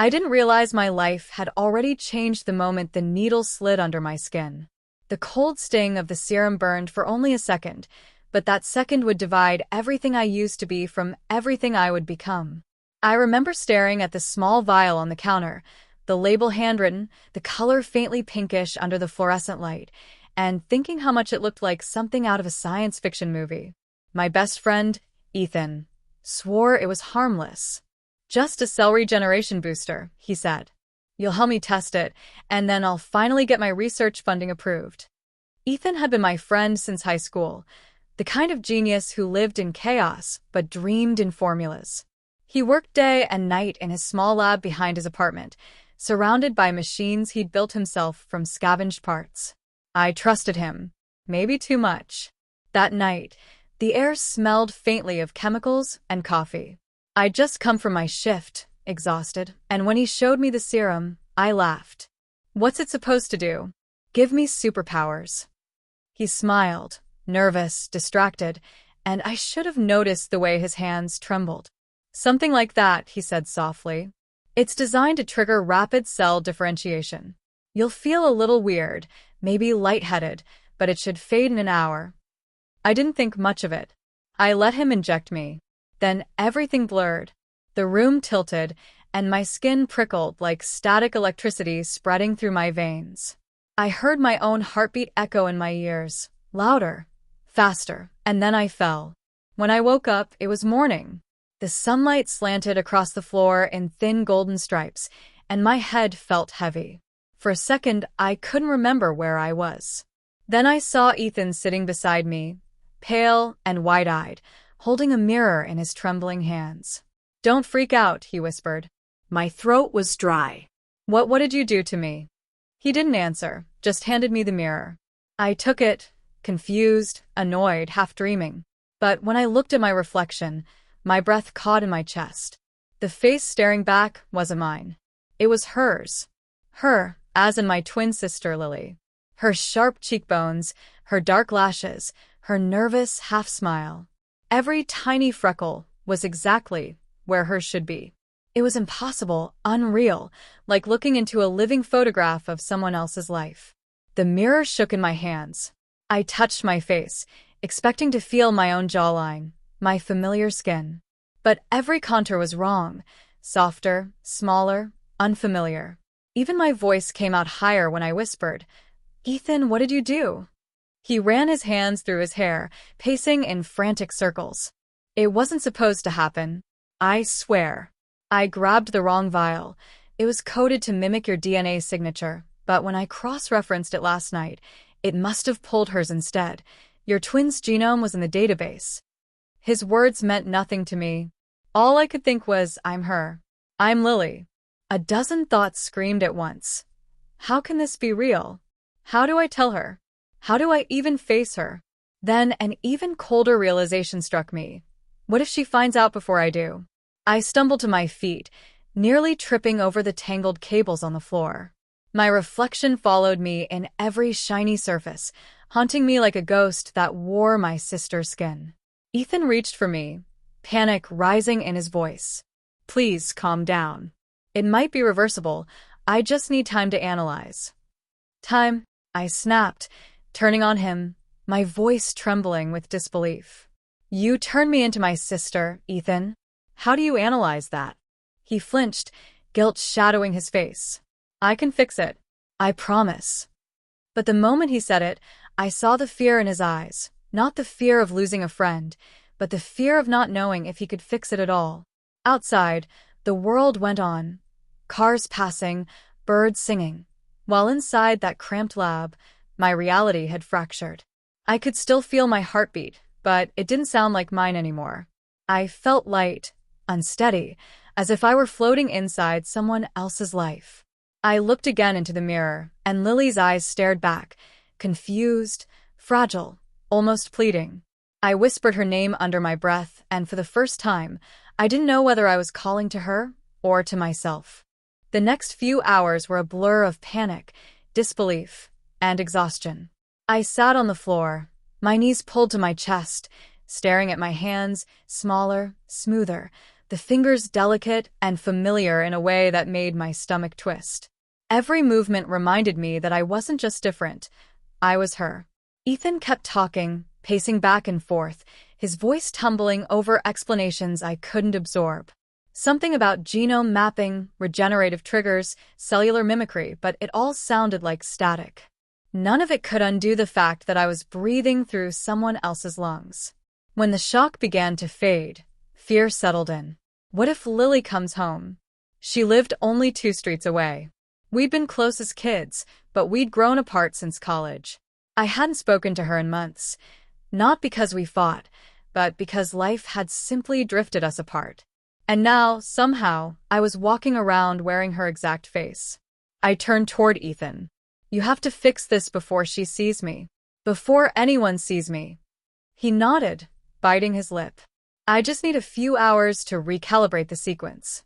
I didn't realize my life had already changed the moment the needle slid under my skin. The cold sting of the serum burned for only a second, but that second would divide everything I used to be from everything I would become. I remember staring at the small vial on the counter, the label handwritten, the color faintly pinkish under the fluorescent light, and thinking how much it looked like something out of a science fiction movie. My best friend, Ethan, swore it was harmless. Just a cell regeneration booster, he said. You'll help me test it, and then I'll finally get my research funding approved. Ethan had been my friend since high school, the kind of genius who lived in chaos but dreamed in formulas. He worked day and night in his small lab behind his apartment, surrounded by machines he'd built himself from scavenged parts. I trusted him, maybe too much. That night, the air smelled faintly of chemicals and coffee. I'd just come from my shift, exhausted, and when he showed me the serum, I laughed. What's it supposed to do? Give me superpowers. He smiled, nervous, distracted, and I should have noticed the way his hands trembled. Something like that, he said softly. It's designed to trigger rapid cell differentiation. You'll feel a little weird, maybe lightheaded, but it should fade in an hour. I didn't think much of it. I let him inject me. Then everything blurred. The room tilted, and my skin prickled like static electricity spreading through my veins. I heard my own heartbeat echo in my ears, louder, faster, and then I fell. When I woke up, it was morning. The sunlight slanted across the floor in thin golden stripes, and my head felt heavy. For a second, I couldn't remember where I was. Then I saw Ethan sitting beside me, pale and wide-eyed, holding a mirror in his trembling hands. Don't freak out, he whispered. My throat was dry. What did you do to me? He didn't answer, just handed me the mirror. I took it, confused, annoyed, half dreaming. But when I looked at my reflection, my breath caught in my chest. The face staring back wasn't mine. It was hers. Her, as in my twin sister Lily. Her sharp cheekbones, her dark lashes, her nervous half-smile. Every tiny freckle was exactly where hers should be. It was impossible, unreal, like looking into a living photograph of someone else's life. The mirror shook in my hands. I touched my face, expecting to feel my own jawline, my familiar skin. But every contour was wrong, softer, smaller, unfamiliar. Even my voice came out higher when I whispered, "Ethan, what did you do?" He ran his hands through his hair, pacing in frantic circles. It wasn't supposed to happen. I swear. I grabbed the wrong vial. It was coded to mimic your DNA signature, but when I cross-referenced it last night, it must have pulled hers instead. Your twin's genome was in the database. His words meant nothing to me. All I could think was, I'm her. I'm Lily. A dozen thoughts screamed at once. How can this be real? How do I tell her? How do I even face her? Then an even colder realization struck me. What if she finds out before I do? I stumbled to my feet, nearly tripping over the tangled cables on the floor. My reflection followed me in every shiny surface, haunting me like a ghost that wore my sister's skin. Ethan reached for me, panic rising in his voice. Please calm down. It might be reversible. I just need time to analyze. Time, I snapped, turning on him, my voice trembling with disbelief. You turned me into my sister, Ethan. How do you analyze that? He flinched, guilt shadowing his face. I can fix it. I promise. But the moment he said it, I saw the fear in his eyes, not the fear of losing a friend, but the fear of not knowing if he could fix it at all. Outside, the world went on. Cars passing, birds singing. While inside that cramped lab, my reality had fractured. I could still feel my heartbeat, but it didn't sound like mine anymore. I felt light, unsteady, as if I were floating inside someone else's life. I looked again into the mirror, and Lily's eyes stared back, confused, fragile, almost pleading. I whispered her name under my breath, and for the first time, I didn't know whether I was calling to her or to myself. The next few hours were a blur of panic, disbelief, and exhaustion. I sat on the floor, my knees pulled to my chest, staring at my hands, smaller, smoother, the fingers delicate and familiar in a way that made my stomach twist. Every movement reminded me that I wasn't just different, I was her. Ethan kept talking, pacing back and forth, his voice tumbling over explanations I couldn't absorb. Something about genome mapping, regenerative triggers, cellular mimicry, but it all sounded like static. None of it could undo the fact that I was breathing through someone else's lungs. When the shock began to fade, fear settled in. What if Lily comes home? She lived only 2 streets away. We'd been close as kids, but we'd grown apart since college. I hadn't spoken to her in months, not because we fought, but because life had simply drifted us apart. And now, somehow, I was walking around wearing her exact face. I turned toward Ethan. You have to fix this before she sees me. Before anyone sees me. He nodded, biting his lip. I just need a few hours to recalibrate the sequence.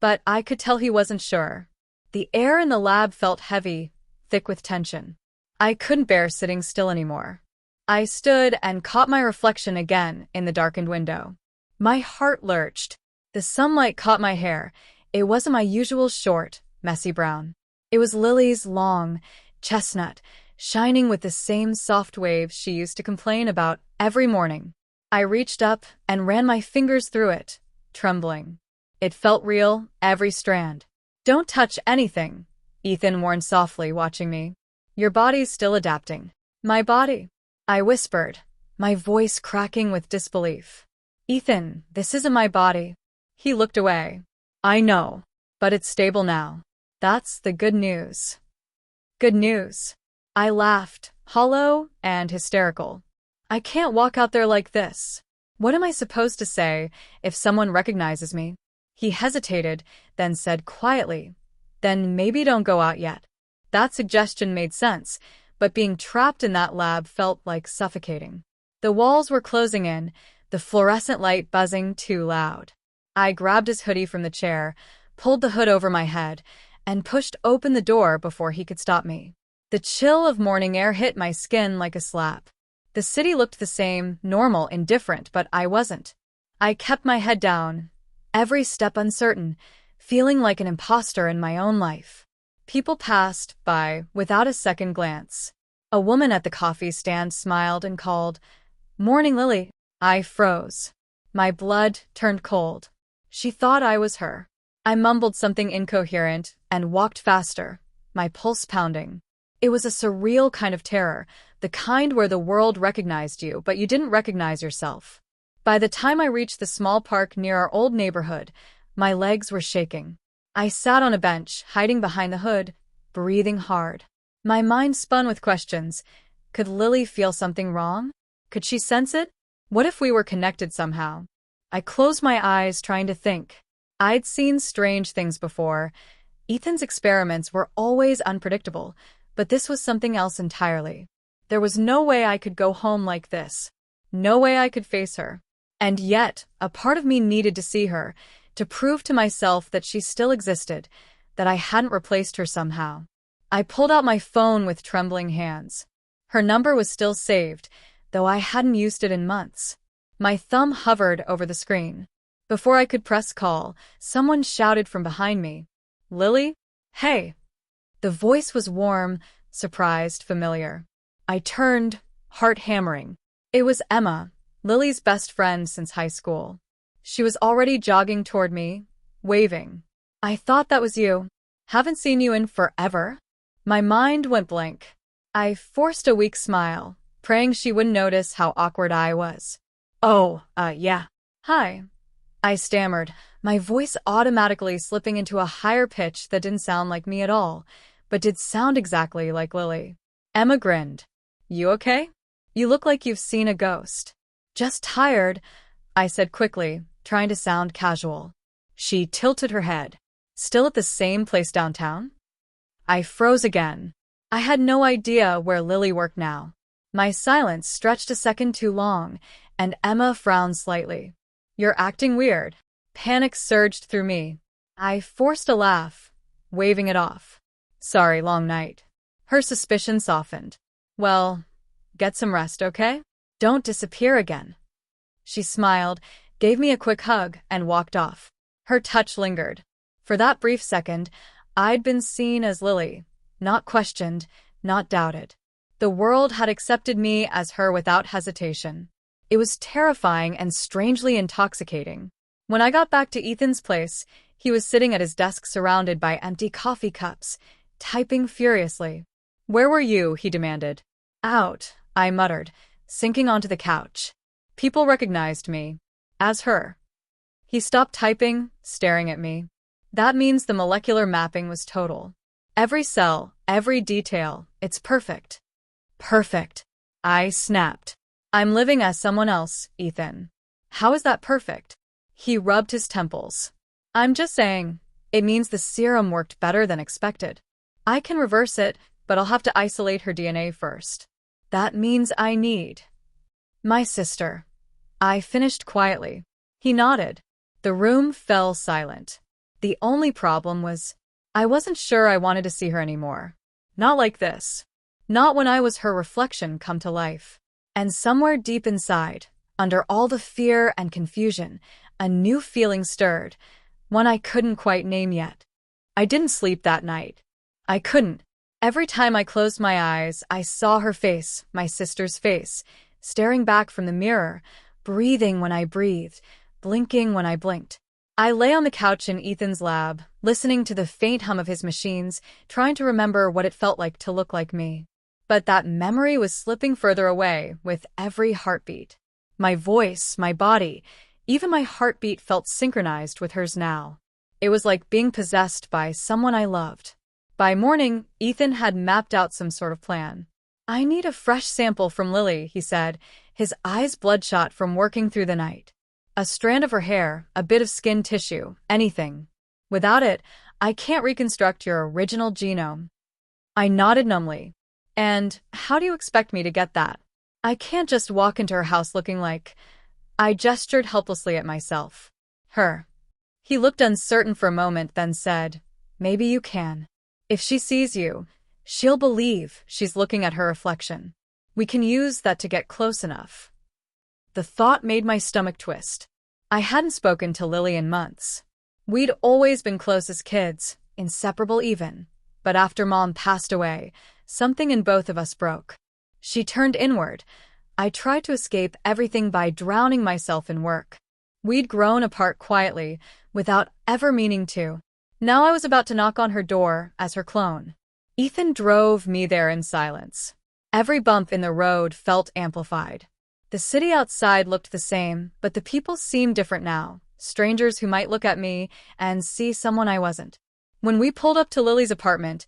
But I could tell he wasn't sure. The air in the lab felt heavy, thick with tension. I couldn't bear sitting still anymore. I stood and caught my reflection again in the darkened window. My heart lurched. The sunlight caught my hair. It wasn't my usual short, messy brown. It was Lily's long, chestnut, shining with the same soft waves she used to complain about every morning. I reached up and ran my fingers through it, trembling. It felt real, every strand. Don't touch anything, Ethan warned softly, watching me. Your body's still adapting. My body? I whispered, my voice cracking with disbelief. Ethan, this isn't my body. He looked away. I know, but it's stable now. That's the good news. Good news. I laughed, hollow and hysterical. I can't walk out there like this. What am I supposed to say if someone recognizes me? He hesitated, then said quietly, then maybe don't go out yet. That suggestion made sense, but being trapped in that lab felt like suffocating. The walls were closing in, the fluorescent light buzzing too loud. I grabbed his hoodie from the chair, pulled the hood over my head, and pushed open the door before he could stop me. The chill of morning air hit my skin like a slap. The city looked the same, normal, indifferent, but I wasn't. I kept my head down, every step uncertain, feeling like an imposter in my own life. People passed by without a second glance. A woman at the coffee stand smiled and called, "Morning, Lily." I froze. My blood turned cold. She thought I was her. I mumbled something incoherent and walked faster, my pulse pounding. It was a surreal kind of terror, the kind where the world recognized you, but you didn't recognize yourself. By the time I reached the small park near our old neighborhood, my legs were shaking. I sat on a bench, hiding behind the hood, breathing hard. My mind spun with questions. Could Lily feel something wrong? Could she sense it? What if we were connected somehow? I closed my eyes, trying to think. I'd seen strange things before. Ethan's experiments were always unpredictable, but this was something else entirely. There was no way I could go home like this. No way I could face her. And yet, a part of me needed to see her, to prove to myself that she still existed, that I hadn't replaced her somehow. I pulled out my phone with trembling hands. Her number was still saved, though I hadn't used it in months. My thumb hovered over the screen. Before I could press call, someone shouted from behind me, "Lily? Hey!" The voice was warm, surprised, familiar. I turned, heart hammering. It was Emma, Lily's best friend since high school. She was already jogging toward me, waving. "I thought that was you. Haven't seen you in forever." My mind went blank. I forced a weak smile, praying she wouldn't notice how awkward I was. Yeah. Hi." I stammered, my voice automatically slipping into a higher pitch that didn't sound like me at all, but did sound exactly like Lily. Emma grinned. "You okay? You look like you've seen a ghost." "Just tired," I said quickly, trying to sound casual. She tilted her head. "Still at the same place downtown?" I froze again. I had no idea where Lily worked now. My silence stretched a second too long, and Emma frowned slightly. "You're acting weird." Panic surged through me. I forced a laugh, waving it off. "Sorry, long night." Her suspicion softened. "Well, get some rest, okay? Don't disappear again." She smiled, gave me a quick hug, and walked off. Her touch lingered. For that brief second, I'd been seen as Lily, not questioned, not doubted. The world had accepted me as her without hesitation. It was terrifying and strangely intoxicating. When I got back to Ethan's place, he was sitting at his desk surrounded by empty coffee cups, typing furiously. "Where were you?" he demanded. "Out," I muttered, sinking onto the couch. People recognized me as her. He stopped typing, staring at me. That means the molecular mapping was total. Every cell, every detail, it's perfect. Perfect. I snapped. "I'm living as someone else, Ethan." "How is that perfect?" He rubbed his temples. "I'm just saying, it means the serum worked better than expected. I can reverse it, but I'll have to isolate her DNA first. That means I need my sister." I finished quietly. He nodded. The room fell silent. The only problem was, I wasn't sure I wanted to see her anymore. Not like this. Not when I was her reflection come to life. And somewhere deep inside, under all the fear and confusion, a new feeling stirred, one I couldn't quite name yet. I didn't sleep that night. I couldn't. Every time I closed my eyes, I saw her face, my sister's face, staring back from the mirror, breathing when I breathed, blinking when I blinked. I lay on the couch in Ethan's lab, listening to the faint hum of his machines, trying to remember what it felt like to look like me. But that memory was slipping further away with every heartbeat. My voice, my body, even my heartbeat felt synchronized with hers now. It was like being possessed by someone I loved. By morning, Ethan had mapped out some sort of plan. "I need a fresh sample from Lily," he said, his eyes bloodshot from working through the night. "A strand of her hair, a bit of skin tissue, anything. Without it, I can't reconstruct your original genome." I nodded numbly. "And how do you expect me to get that? I can't just walk into her house looking like—" I gestured helplessly at myself. "Her." He looked uncertain for a moment, then said, "Maybe you can. If she sees you, she'll believe she's looking at her reflection. We can use that to get close enough." The thought made my stomach twist. I hadn't spoken to Lily in months. We'd always been close as kids, inseparable even. But after Mom passed away, something in both of us broke. She turned inward. I tried to escape everything by drowning myself in work. We'd grown apart quietly, without ever meaning to. Now I was about to knock on her door as her clone. Ethan drove me there in silence. Every bump in the road felt amplified. The city outside looked the same, but the people seemed different now. Strangers who might look at me and see someone I wasn't. When we pulled up to Lily's apartment,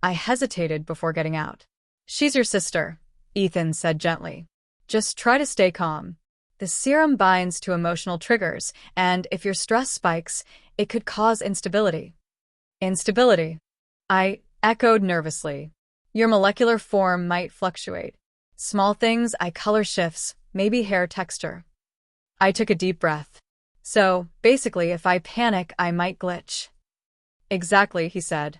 I hesitated before getting out. "She's your sister," Ethan said gently. "Just try to stay calm. The serum binds to emotional triggers, and if your stress spikes, it could cause instability." "Instability?" I echoed nervously. "Your molecular form might fluctuate. Small things, eye color shifts, maybe hair texture." I took a deep breath. "So, basically, if I panic, I might glitch." "Exactly," he said.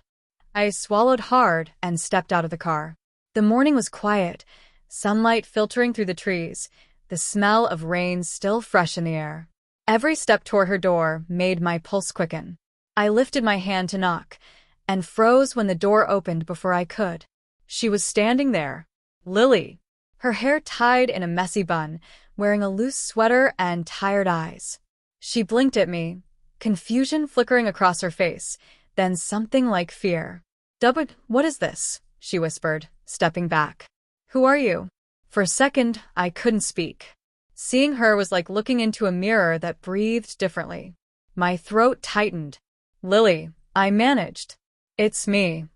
I swallowed hard and stepped out of the car. The morning was quiet, sunlight filtering through the trees, the smell of rain still fresh in the air. Every step toward her door made my pulse quicken. I lifted my hand to knock, and froze when the door opened before I could. She was standing there. Lily. Her hair tied in a messy bun, wearing a loose sweater and tired eyes. She blinked at me, confusion flickering across her face, then something like fear. What is this?" she whispered, stepping back. "Who are you?" For a second, I couldn't speak. Seeing her was like looking into a mirror that breathed differently. My throat tightened. "Lily," I managed. "It's me."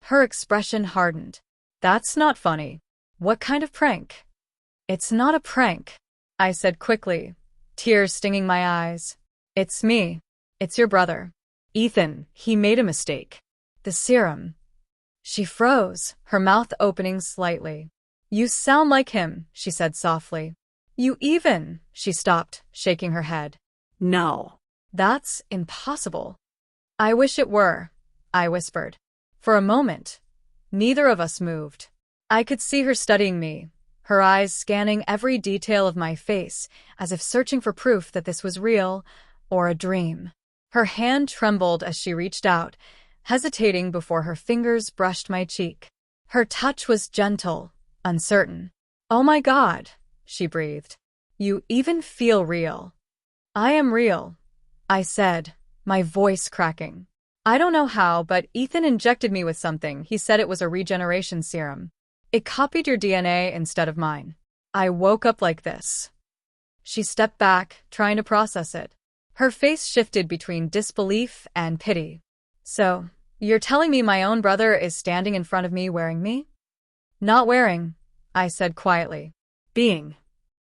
Her expression hardened. "That's not funny. What kind of prank?" "It's not a prank," I said quickly, tears stinging my eyes. "It's me. It's your brother. Ethan, he made a mistake. The serum." She froze, her mouth opening slightly. "You sound like him," she said softly. She stopped, shaking her head. "No. That's impossible." "I wish it were," I whispered. For a moment, neither of us moved. I could see her studying me, her eyes scanning every detail of my face, as if searching for proof that this was real or a dream. Her hand trembled as she reached out, hesitating before her fingers brushed my cheek. Her touch was gentle, uncertain. "Oh my God," she breathed. "You even feel real." "I am real," I said, my voice cracking. "I don't know how, but Ethan injected me with something. He said it was a regeneration serum. It copied your DNA instead of mine. I woke up like this." She stepped back, trying to process it. Her face shifted between disbelief and pity. "So, you're telling me my own brother is standing in front of me wearing me?" "Not wearing," I said quietly. "Being."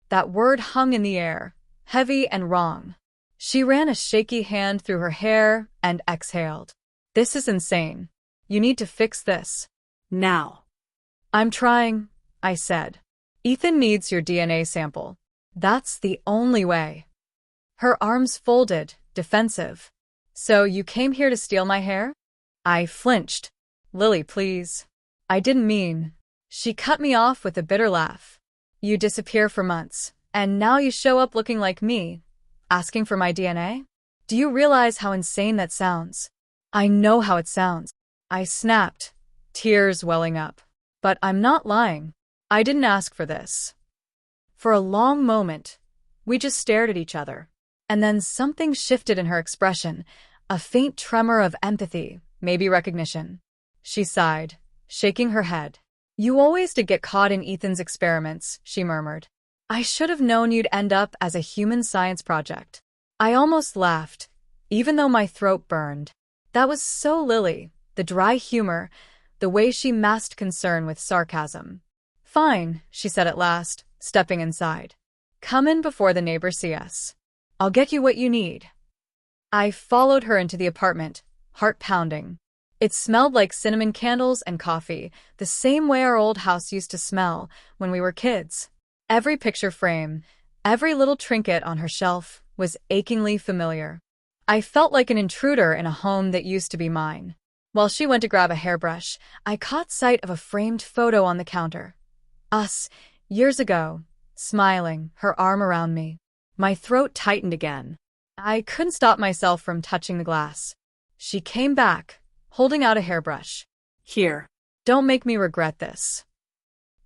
That word hung in the air, heavy and wrong. She ran a shaky hand through her hair and exhaled. "This is insane. You need to fix this. Now." "I'm trying," I said. "Ethan needs your DNA sample. That's the only way." Her arms folded, defensive. "So you came here to steal my hair?" I flinched. "Lily, please. I didn't mean." She cut me off with a bitter laugh. "You disappear for months, and now you show up looking like me, asking for my DNA? Do you realize how insane that sounds?" "I know how it sounds," I snapped, tears welling up. "But I'm not lying. I didn't ask for this." For a long moment, we just stared at each other. And then something shifted in her expression, a faint tremor of empathy, maybe recognition. She sighed, shaking her head. "You always did get caught in Ethan's experiments," she murmured. "I should have known you'd end up as a human science project." I almost laughed, even though my throat burned. That was so Lily, the dry humor, the way she masked concern with sarcasm. "Fine," she said at last, stepping inside. "Come in before the neighbors see us. I'll get you what you need." I followed her into the apartment, heart pounding. It smelled like cinnamon candles and coffee, the same way our old house used to smell when we were kids. Every picture frame, every little trinket on her shelf was achingly familiar. I felt like an intruder in a home that used to be mine. While she went to grab a hairbrush, I caught sight of a framed photo on the counter. Us, years ago, smiling, her arm around me. My throat tightened again. I couldn't stop myself from touching the glass. She came back, holding out a hairbrush. "Here. Don't make me regret this."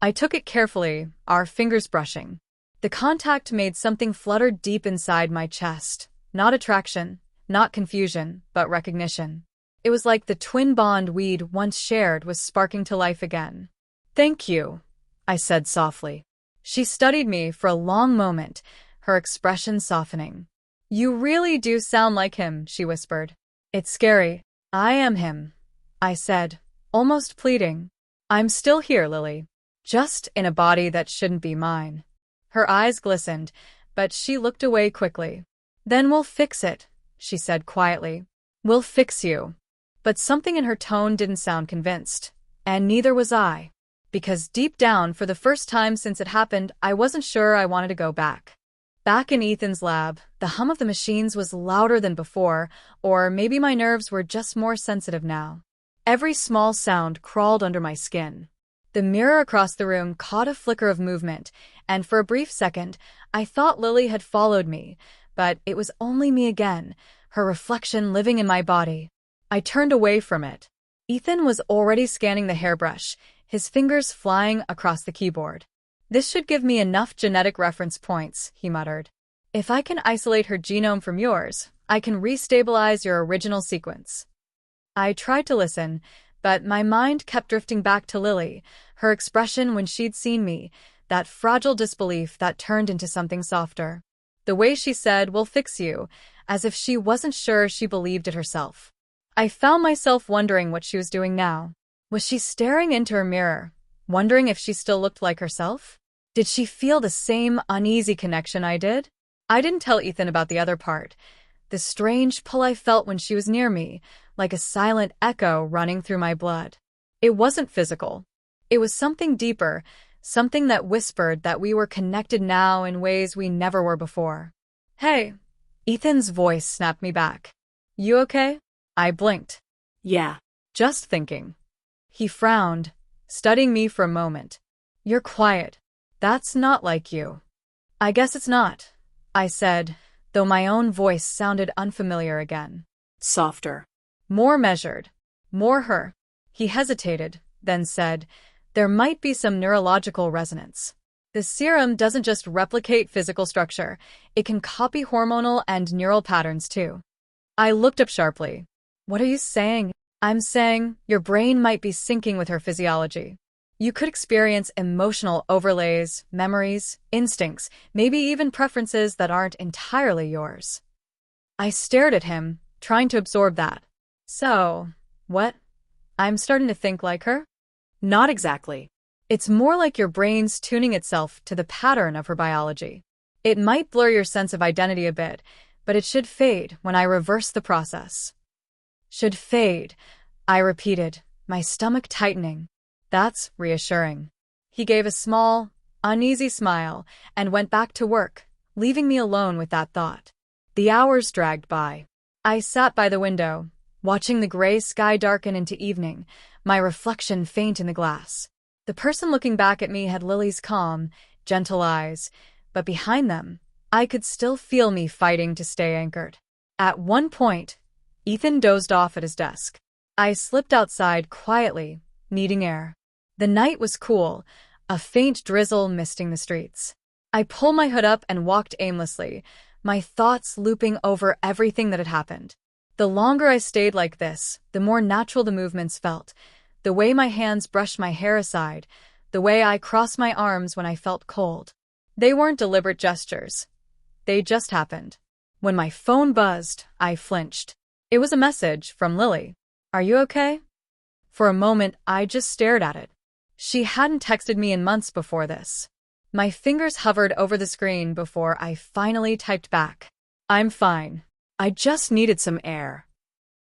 I took it carefully, our fingers brushing. The contact made something flutter deep inside my chest. Not attraction, not confusion, but recognition. It was like the twin bond we'd once shared was sparking to life again. "Thank you," I said softly. She studied me for a long moment, her expression softening. "You really do sound like him," she whispered. "It's scary." "I am him," I said, almost pleading. "I'm still here, Lily. Just in a body that shouldn't be mine." Her eyes glistened, but she looked away quickly. "Then we'll fix it," she said quietly. "We'll fix you." But something in her tone didn't sound convinced, and neither was I. Because deep down, for the first time since it happened, I wasn't sure I wanted to go back. Back in Ethan's lab, the hum of the machines was louder than before, or maybe my nerves were just more sensitive now. Every small sound crawled under my skin. The mirror across the room caught a flicker of movement, and for a brief second, I thought Lily had followed me, but it was only me again, her reflection living in my body. I turned away from it. Ethan was already scanning the hairbrush, his fingers flying across the keyboard. "This should give me enough genetic reference points," he muttered. "If I can isolate her genome from yours, I can restabilize your original sequence." I tried to listen, but my mind kept drifting back to Lily, her expression when she'd seen me, that fragile disbelief that turned into something softer. The way she said, "We'll fix you," as if she wasn't sure she believed it herself. I found myself wondering what she was doing now. Was she staring into her mirror, wondering if she still looked like herself? Did she feel the same uneasy connection I did? I didn't tell Ethan about the other part, the strange pull I felt when she was near me, like a silent echo running through my blood. It wasn't physical. It was something deeper, something that whispered that we were connected now in ways we never were before. "Hey," Ethan's voice snapped me back. "You okay?" I blinked. "Yeah, just thinking." He frowned, studying me for a moment. "You're quiet. That's not like you. I guess it's not, I said, though my own voice sounded unfamiliar again. Softer. More measured. More her. He hesitated, then said, there might be some neurological resonance. The serum doesn't just replicate physical structure, it can copy hormonal and neural patterns too. I looked up sharply. What are you saying? I'm saying your brain might be syncing with her physiology. You could experience emotional overlays, memories, instincts, maybe even preferences that aren't entirely yours. I stared at him, trying to absorb that. So, what? I'm starting to think like her? Not exactly. It's more like your brain's tuning itself to the pattern of her biology. It might blur your sense of identity a bit, but it should fade when I reverse the process. Should fade, I repeated, my stomach tightening. That's reassuring. He gave a small, uneasy smile and went back to work, leaving me alone with that thought. The hours dragged by. I sat by the window, watching the gray sky darken into evening, my reflection faint in the glass. The person looking back at me had Lily's calm, gentle eyes, but behind them, I could still feel me fighting to stay anchored. At one point, Ethan dozed off at his desk. I slipped outside quietly, needing air. The night was cool, a faint drizzle misting the streets. I pulled my hood up and walked aimlessly, my thoughts looping over everything that had happened. The longer I stayed like this, the more natural the movements felt. The way my hands brushed my hair aside, the way I crossed my arms when I felt cold. They weren't deliberate gestures. They just happened. When my phone buzzed, I flinched. It was a message from Lily. Are you okay? For a moment, I just stared at it. She hadn't texted me in months before this. My fingers hovered over the screen before I finally typed back. I'm fine. I just needed some air.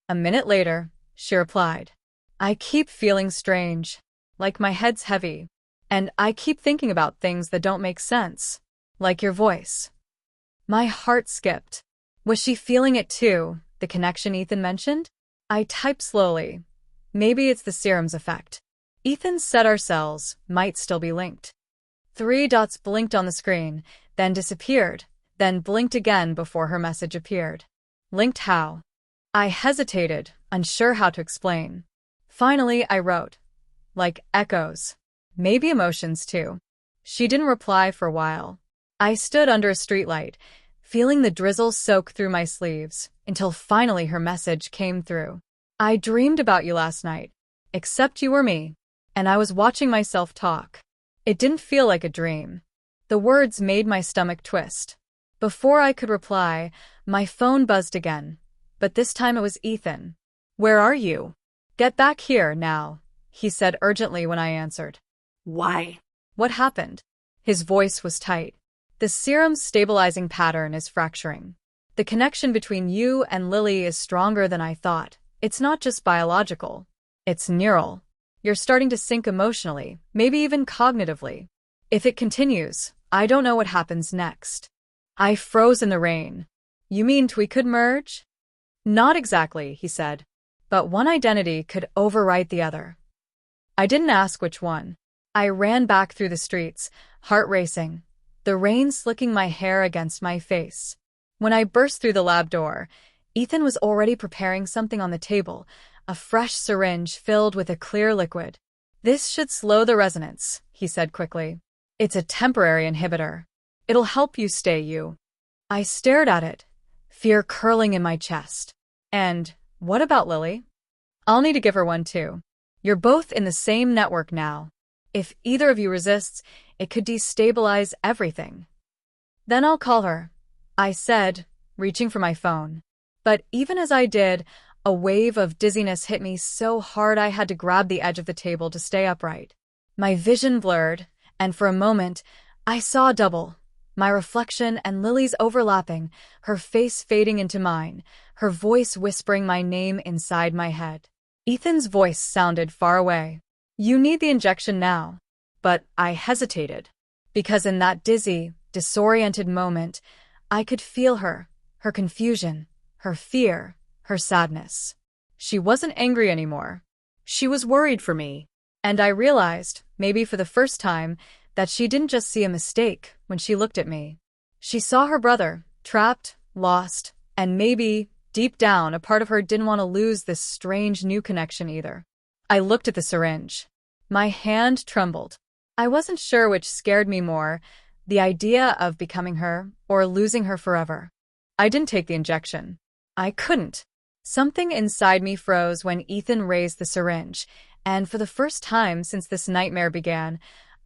A minute later, she replied. I keep feeling strange, like my head's heavy, and I keep thinking about things that don't make sense, like your voice. My heart skipped. Was she feeling it too, the connection Ethan mentioned? I typed slowly. Maybe it's the serum's effect. Ethan said our cells might still be linked. 3 dots blinked on the screen, then disappeared, then blinked again before her message appeared. Linked how? I hesitated, unsure how to explain. Finally, I wrote, like echoes. Maybe emotions too. She didn't reply for a while. I stood under a streetlight, feeling the drizzle soak through my sleeves, until finally her message came through. I dreamed about you last night, except you were me, and I was watching myself talk. It didn't feel like a dream. The words made my stomach twist. Before I could reply, my phone buzzed again, but this time it was Ethan. Where are you? Get back here now, he said urgently when I answered. Why? What happened? His voice was tight. The serum's stabilizing pattern is fracturing. The connection between you and Lily is stronger than I thought. It's not just biological. It's neural. You're starting to sync emotionally, maybe even cognitively. If it continues, I don't know what happens next. I froze in the rain. You mean we could merge? Not exactly, he said. But one identity could overwrite the other. I didn't ask which one. I ran back through the streets, heart racing, the rain slicking my hair against my face. When I burst through the lab door, Ethan was already preparing something on the table, a fresh syringe filled with a clear liquid. This should slow the resonance, he said quickly. It's a temporary inhibitor. It'll help you stay you. I stared at it, fear curling in my chest. And what about Lily? I'll need to give her one too. You're both in the same network now. If either of you resists, it could destabilize everything. Then I'll call her, I said, reaching for my phone. But even as I did, a wave of dizziness hit me so hard I had to grab the edge of the table to stay upright. My vision blurred, and for a moment, I saw double. My reflection and Lily's overlapping, her face fading into mine, her voice whispering my name inside my head. Ethan's voice sounded far away. You need the injection now. But I hesitated. Because in that dizzy, disoriented moment, I could feel her confusion, her fear, her sadness. She wasn't angry anymore. She was worried for me. And I realized, maybe for the first time, that she didn't just see a mistake when she looked at me. She saw her brother, trapped, lost, and maybe, deep down, a part of her didn't want to lose this strange new connection either. I looked at the syringe. My hand trembled. I wasn't sure which scared me more, the idea of becoming her or losing her forever. I didn't take the injection. I couldn't. Something inside me froze when Ethan raised the syringe, and for the first time since this nightmare began,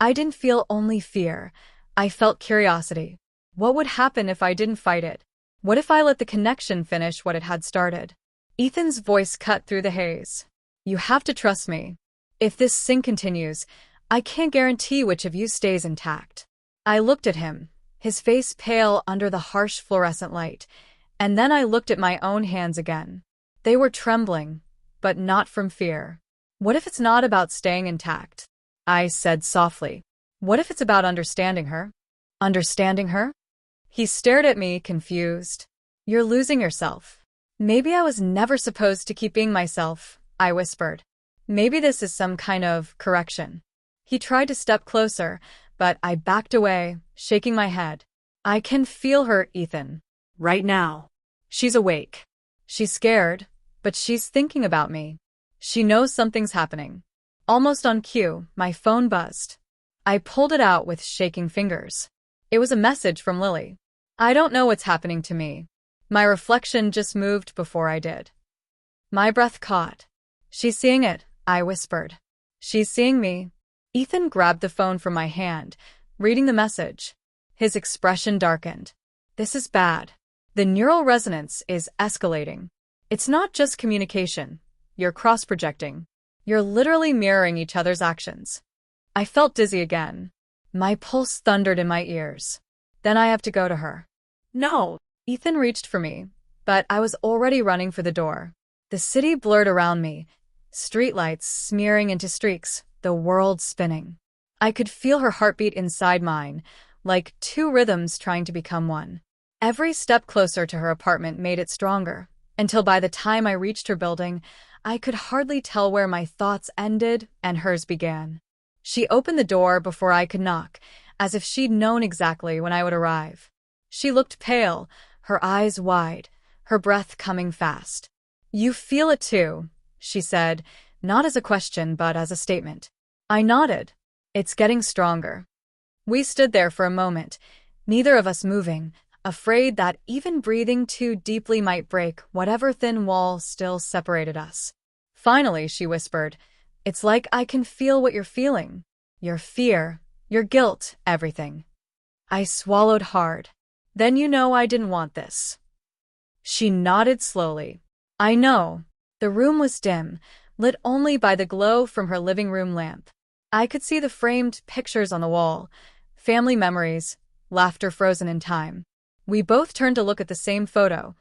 I didn't feel only fear. I felt curiosity. What would happen if I didn't fight it? What if I let the connection finish what it had started? Ethan's voice cut through the haze. You have to trust me. If this thing continues, I can't guarantee which of you stays intact. I looked at him, his face pale under the harsh fluorescent light, and then I looked at my own hands again. They were trembling, but not from fear. What if it's not about staying intact? I said softly. What if it's about understanding her? Understanding her? He stared at me, confused. You're losing yourself. Maybe I was never supposed to keep being myself, I whispered. Maybe this is some kind of correction. He tried to step closer, but I backed away, shaking my head. I can feel her, Ethan. Right now. She's awake. She's scared, but she's thinking about me. She knows something's happening. Almost on cue, my phone buzzed. I pulled it out with shaking fingers. It was a message from Lily. I don't know what's happening to me. My reflection just moved before I did. My breath caught. She's seeing it, I whispered. She's seeing me. Ethan grabbed the phone from my hand, reading the message. His expression darkened. This is bad. The neural resonance is escalating. It's not just communication. You're cross-projecting. You're literally mirroring each other's actions. I felt dizzy again. My pulse thundered in my ears. Then I have to go to her. No. Ethan reached for me, but I was already running for the door. The city blurred around me, streetlights smearing into streaks, the world spinning. I could feel her heartbeat inside mine, like two rhythms trying to become one. Every step closer to her apartment made it stronger, until by the time I reached her building, I could hardly tell where my thoughts ended and hers began. She opened the door before I could knock, as if she'd known exactly when I would arrive. She looked pale, her eyes wide, her breath coming fast. You feel it too, she said, not as a question but as a statement. I nodded. It's getting stronger. We stood there for a moment, neither of us moving, afraid that even breathing too deeply might break whatever thin wall still separated us. Finally, she whispered, it's like I can feel what you're feeling. Your fear, your guilt, everything. I swallowed hard. Then you know I didn't want this. She nodded slowly. I know. The room was dim, lit only by the glow from her living room lamp. I could see the framed pictures on the wall, family memories, laughter frozen in time. We both turned to look at the same photo,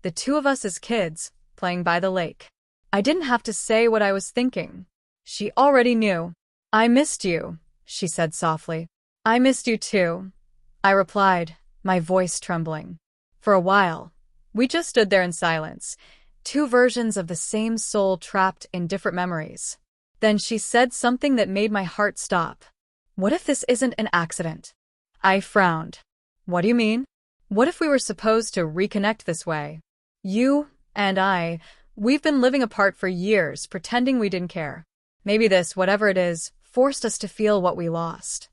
the two of us as kids, playing by the lake. I didn't have to say what I was thinking. She already knew. I missed you, she said softly. I missed you too, I replied, my voice trembling. For a while, we just stood there in silence, two versions of the same soul trapped in different memories. Then she said something that made my heart stop. What if this isn't an accident? I frowned. What do you mean? What if we were supposed to reconnect this way? You and I, we've been living apart for years, pretending we didn't care. Maybe this, whatever it is, forced us to feel what we lost.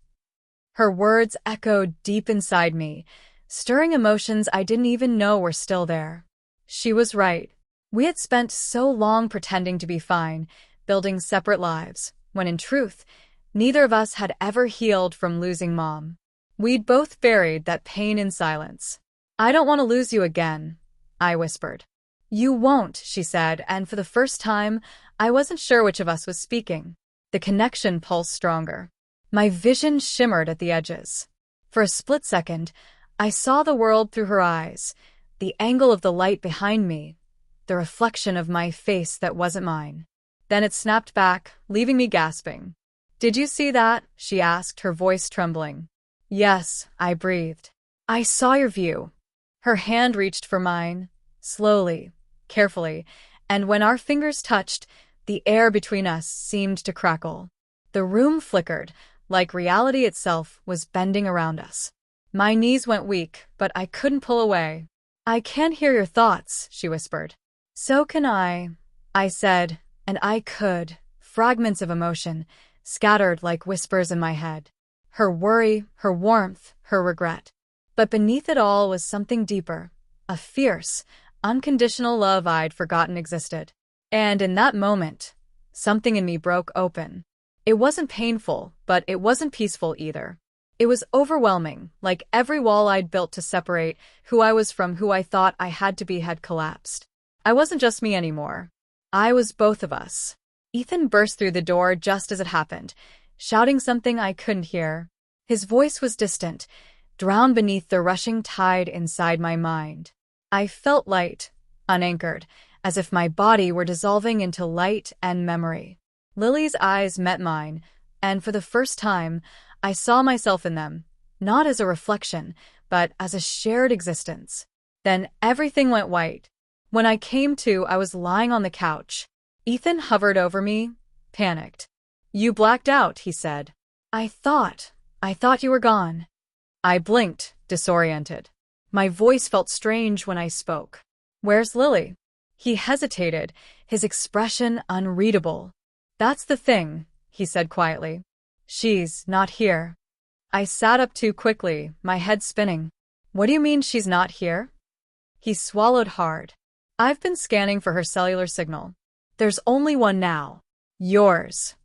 Her words echoed deep inside me, stirring emotions I didn't even know were still there. She was right. We had spent so long pretending to be fine, building separate lives, when in truth, neither of us had ever healed from losing Mom. We'd both buried that pain in silence. I don't want to lose you again, I whispered. You won't, she said, and for the first time, I wasn't sure which of us was speaking. The connection pulsed stronger. My vision shimmered at the edges. For a split second, I saw the world through her eyes, the angle of the light behind me, the reflection of my face that wasn't mine. Then it snapped back, leaving me gasping. Did you see that? She asked, her voice trembling. Yes, I breathed. I saw your view. Her hand reached for mine, slowly, carefully, and when our fingers touched, the air between us seemed to crackle. The room flickered, like reality itself was bending around us. My knees went weak, but I couldn't pull away. "I can hear your thoughts," she whispered. "So can I said, and I could. Fragments of emotion, scattered like whispers in my head. Her worry, her warmth, her regret. But beneath it all was something deeper, a fierce, unconditional love I'd forgotten existed. And in that moment, something in me broke open. It wasn't painful, but it wasn't peaceful either. It was overwhelming, like every wall I'd built to separate who I was from who I thought I had to be had collapsed. I wasn't just me anymore. I was both of us. Ethan burst through the door just as it happened, shouting something I couldn't hear. His voice was distant, drowned beneath the rushing tide inside my mind. I felt light, unanchored, as if my body were dissolving into light and memory. Lily's eyes met mine, and for the first time, I saw myself in them, not as a reflection, but as a shared existence. Then everything went white. When I came to, I was lying on the couch. Ethan hovered over me, panicked. "You blacked out," he said. I thought you were gone." I blinked, disoriented. My voice felt strange when I spoke. "Where's Lily?" He hesitated, his expression unreadable. "That's the thing," he said quietly. "She's not here." I sat up too quickly, my head spinning. "What do you mean she's not here?" He swallowed hard. "I've been scanning for her cellular signal. There's only one now. Yours."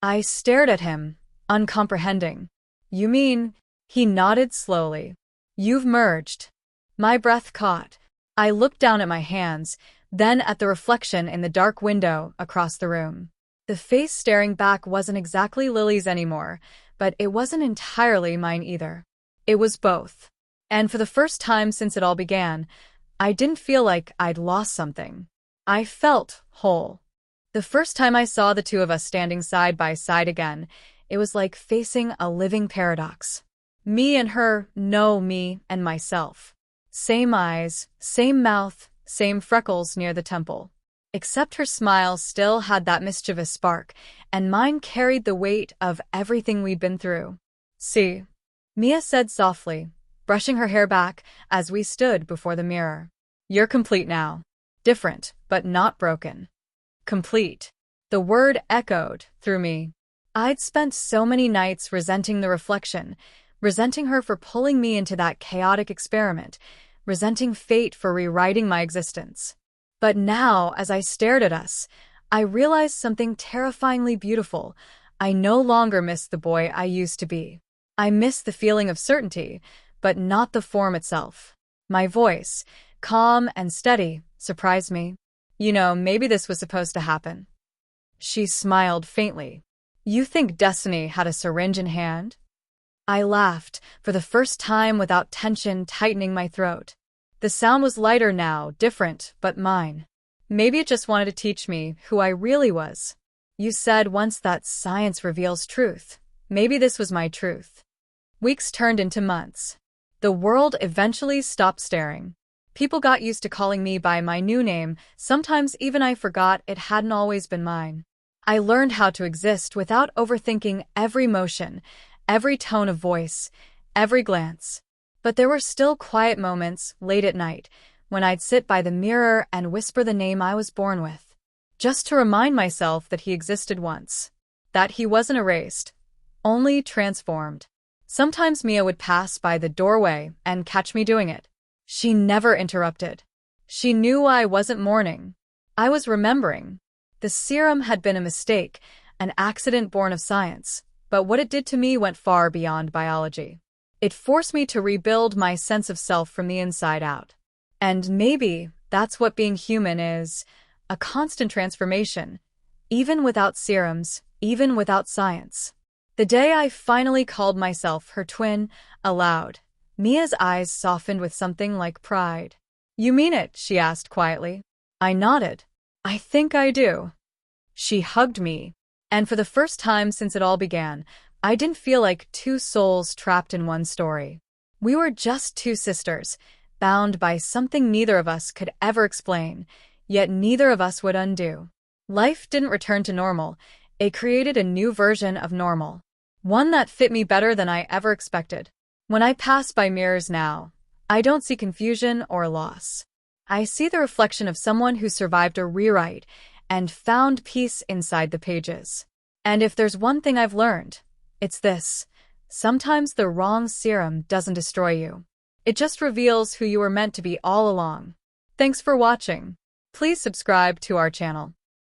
I stared at him, uncomprehending. "You mean?" He nodded slowly. "You've merged." My breath caught. I looked down at my hands, then at the reflection in the dark window across the room. The face staring back wasn't exactly Lily's anymore, but it wasn't entirely mine either. It was both. And for the first time since it all began, I didn't feel like I'd lost something. I felt whole. The first time I saw the two of us standing side by side again, it was like facing a living paradox. Me and her, no me and myself. Same eyes, same mouth, same freckles near the temple. Except her smile still had that mischievous spark, and mine carried the weight of everything we'd been through. "See," Mia said softly, brushing her hair back as we stood before the mirror. "You're complete now. Different, but not broken." Complete. The word echoed through me. I'd spent so many nights resenting the reflection, resenting her for pulling me into that chaotic experiment, resenting fate for rewriting my existence. But now, as I stared at us, I realized something terrifyingly beautiful. I no longer missed the boy I used to be. I missed the feeling of certainty, but not the form itself. My voice, calm and steady, surprised me. "You know, maybe this was supposed to happen." She smiled faintly. "You think destiny had a syringe in hand?" I laughed, for the first time without tension tightening my throat. The sound was lighter now, different, but mine. "Maybe it just wanted to teach me who I really was. You said once that science reveals truth. Maybe this was my truth." Weeks turned into months. The world eventually stopped staring. People got used to calling me by my new name, sometimes even I forgot it hadn't always been mine. I learned how to exist without overthinking every motion, every tone of voice, every glance. But there were still quiet moments, late at night, when I'd sit by the mirror and whisper the name I was born with, just to remind myself that he existed once, that he wasn't erased, only transformed. Sometimes Mia would pass by the doorway and catch me doing it. She never interrupted. She knew I wasn't mourning. I was remembering. The serum had been a mistake, an accident born of science, but what it did to me went far beyond biology. It forced me to rebuild my sense of self from the inside out. And maybe that's what being human is, a constant transformation, even without serums, even without science. The day I finally called myself her twin, aloud, Mia's eyes softened with something like pride. "You mean it?" she asked quietly. I nodded. "I think I do." She hugged me, and for the first time since it all began, I didn't feel like two souls trapped in one story. We were just two sisters, bound by something neither of us could ever explain, yet neither of us would undo. Life didn't return to normal, it created a new version of normal. one that fit me better than I ever expected. When I pass by mirrors now, I don't see confusion or loss. I see the reflection of someone who survived a rewrite and found peace inside the pages. And if there's one thing I've learned, it's this. Sometimes the wrong serum doesn't destroy you. It just reveals who you were meant to be all along. Thanks for watching. Please subscribe to our channel.